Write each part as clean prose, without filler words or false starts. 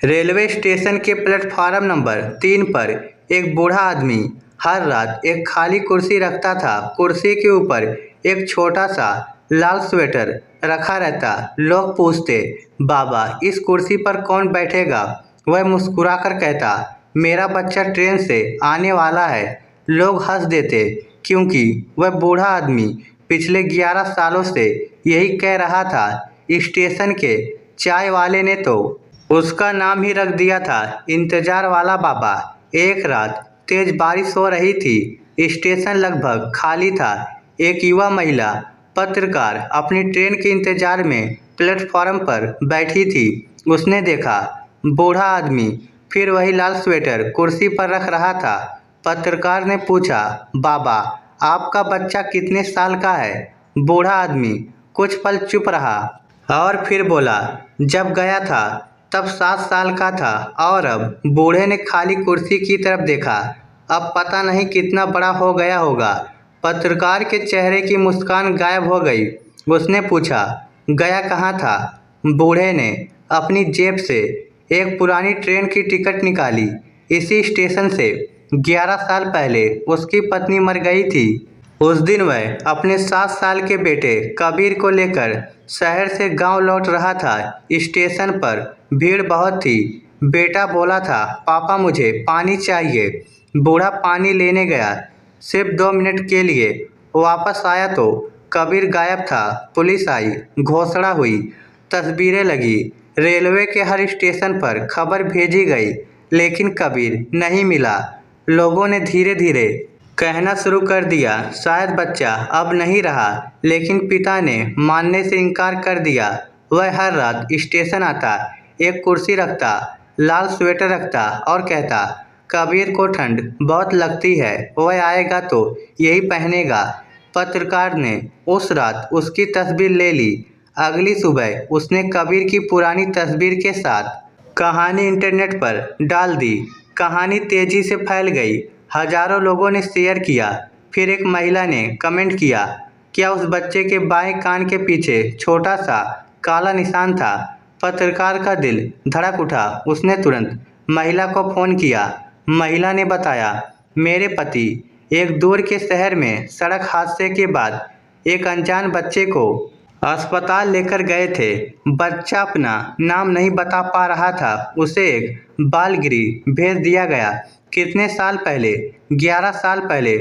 Railway station के platform number 3 पर एक बूढ़ा आदमी हर रात एक खाली कुर्सी रखता था। कुर्सी के ऊपर एक छोटा सा लाल स्वेटर रखा रहता। लोग पूछते, बाबा इस कुर्सी पर कौन बैठेगा? वह मुस्कुराकर कहता, मेरा बच्चा ट्रेन से आने वाला है। लोग हंस देते क्योंकि वह बूढ़ा आदमी पिछले 11 सालों से यही कह रहा था। स्टेशन के चाय वाले ने तो उसका नाम ही रख दिया था, इंतजार वाला बाबा। एक रात तेज बारिश हो रही थी। स्टेशन लगभग खाली था। एक युवा महिला पत्रकार अपनी ट्रेन के इंतजार में प्लेटफॉर्म पर बैठी थी। उसने देखा बूढ़ा आदमी फिर वही लाल स्वेटर कुर्सी पर रख रहा था। पत्रकार ने पूछा, बाबा आपका बच्चा कितने साल का है? बूढ़ा आदमी कुछ पल चुप रहा और फिर बोला, जब गया था तब 7 साल का था। और अब बूढ़े ने खाली कुर्सी की तरफ देखा। अब पता नहीं कितना बड़ा हो गया होगा। पत्रकार के चेहरे की मुस्कान गायब हो गई। उसने पूछा, गया कहाँ था? बूढ़े ने अपनी जेब से एक पुरानी ट्रेन की टिकट निकाली। इसी स्टेशन से 11 साल पहले उसकी पत्नी मर गई थी। उस दिन वह अपने 7 साल के बेटे कबीर को लेकर शहर से गांव लौट रहा था। स्टेशन पर भीड़ बहुत थी। बेटा बोला था, पापा मुझे पानी चाहिए। बूढ़ा पानी लेने गया, सिर्फ 2 मिनट के लिए। वापस आया तो कबीर गायब था। पुलिस आई, घोषणा हुई, तस्वीरें लगी। रेलवे के हर स्टेशन पर खबर भेजी गई, लेकिन कबीर नहीं मिला। लोगों ने धीरे धीरे कहना शुरू कर दिया, शायद बच्चा अब नहीं रहा। लेकिन पिता ने मानने से इनकार कर दिया। वह हर रात स्टेशन आता, एक कुर्सी रखता, लाल स्वेटर रखता और कहता, कबीर को ठंड बहुत लगती है, वह आएगा तो यही पहनेगा। पत्रकार ने उस रात उसकी तस्वीर ले ली। अगली सुबह उसने कबीर की पुरानी तस्वीर के साथ कहानी इंटरनेट पर डाल दी। कहानी तेजी से फैल गई। हजारों लोगों ने शेयर किया। फिर एक महिला ने कमेंट किया, क्या उस बच्चे के बाएं कान के पीछे छोटा सा काला निशान था? पत्रकार का दिल धड़क उठा। उसने तुरंत महिला को फ़ोन किया। महिला ने बताया, मेरे पति एक दूर के शहर में सड़क हादसे के बाद एक अनजान बच्चे को अस्पताल लेकर गए थे। बच्चा अपना नाम नहीं बता पा रहा था। उसे एक बालगृह भेज दिया गया। कितने साल पहले? 11 साल पहले।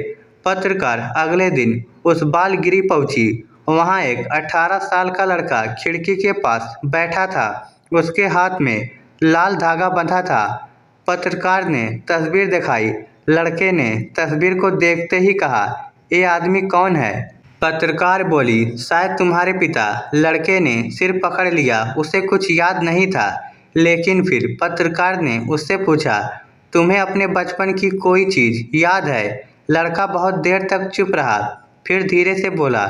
पत्रकार अगले दिन उस बालगृह पहुंची। वहां एक 18 साल का लड़का खिड़की के पास बैठा था। उसके हाथ में लाल धागा बंधा था। पत्रकार ने तस्वीर दिखाई। लड़के ने तस्वीर को देखते ही कहा, ये आदमी कौन है? पत्रकार बोली, शायद तुम्हारे पिता। लड़के ने सिर पकड़ लिया। उसे कुछ याद नहीं था। लेकिन फिर पत्रकार ने उससे पूछा, तुम्हें अपने बचपन की कोई चीज़ याद है? लड़का बहुत देर तक चुप रहा, फिर धीरे से बोला,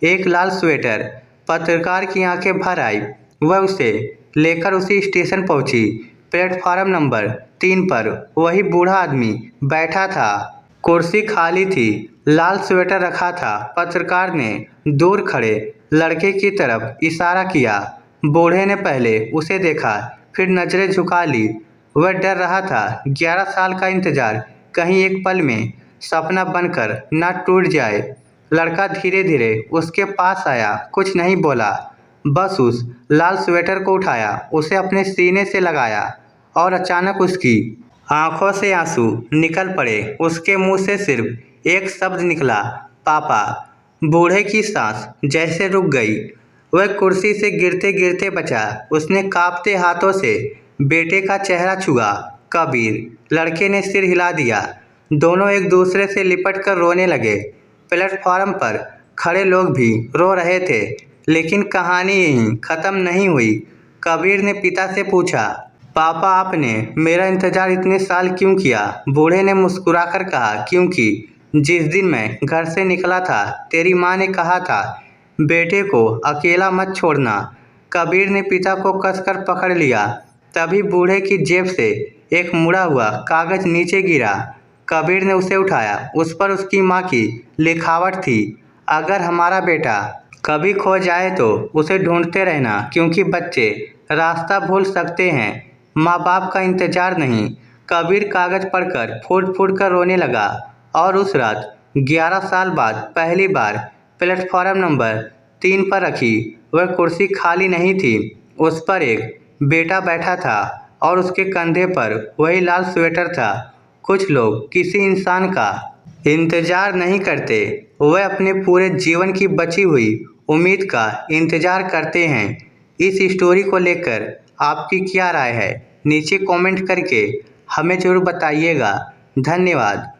एक लाल स्वेटर। पत्रकार की आंखें भर आई। वह उसे लेकर उसी स्टेशन पहुंची। प्लेटफार्म नंबर 3 पर वही बूढ़ा आदमी बैठा था। कुर्सी खाली थी, लाल स्वेटर रखा था। पत्रकार ने दूर खड़े लड़के की तरफ इशारा किया। बूढ़े ने पहले उसे देखा, फिर नजरें झुका ली। वह डर रहा था। 11 साल का इंतजार कहीं एक पल में सपना बनकर न टूट जाए। लड़का धीरे धीरे उसके पास आया, कुछ नहीं बोला, बस उस लाल स्वेटर को उठाया, उसे अपने सीने से लगाया और अचानक उसकी आंखों से आंसू निकल पड़े। उसके मुंह से सिर्फ एक शब्द निकला, पापा। बूढ़े की सांस जैसे रुक गई। वह कुर्सी से गिरते गिरते बचा। उसने कांपते हाथों से बेटे का चेहरा छुआ। कबीर। लड़के ने सिर हिला दिया। दोनों एक दूसरे से लिपट कर रोने लगे। प्लेटफॉर्म पर खड़े लोग भी रो रहे थे। लेकिन कहानी यहीं ख़त्म नहीं हुई। कबीर ने पिता से पूछा, पापा आपने मेरा इंतज़ार इतने साल क्यों किया? बूढ़े ने मुस्कुराकर कहा, क्योंकि जिस दिन मैं घर से निकला था तेरी माँ ने कहा था, बेटे को अकेला मत छोड़ना। कबीर ने पिता को कसकर पकड़ लिया। तभी बूढ़े की जेब से एक मुड़ा हुआ कागज़ नीचे गिरा। कबीर ने उसे उठाया। उस पर उसकी माँ की लिखावट थी, अगर हमारा बेटा कभी खो जाए तो उसे ढूंढते रहना, क्योंकि बच्चे रास्ता भूल सकते हैं। माँ बाप का इंतजार नहीं। कबीर कागज पढ़कर फूट फूट कर रोने लगा और उस रात 11 साल बाद पहली बार प्लेटफॉर्म नंबर 3 पर रखी वह कुर्सी खाली नहीं थी। उस पर एक बेटा बैठा था और उसके कंधे पर वही लाल स्वेटर था। कुछ लोग किसी इंसान का इंतजार नहीं करते, वह अपने पूरे जीवन की बची हुई उम्मीद का इंतजार करते हैं। इस स्टोरी को लेकर आपकी क्या राय है? नीचे कमेंट करके हमें ज़रूर बताइएगा। धन्यवाद।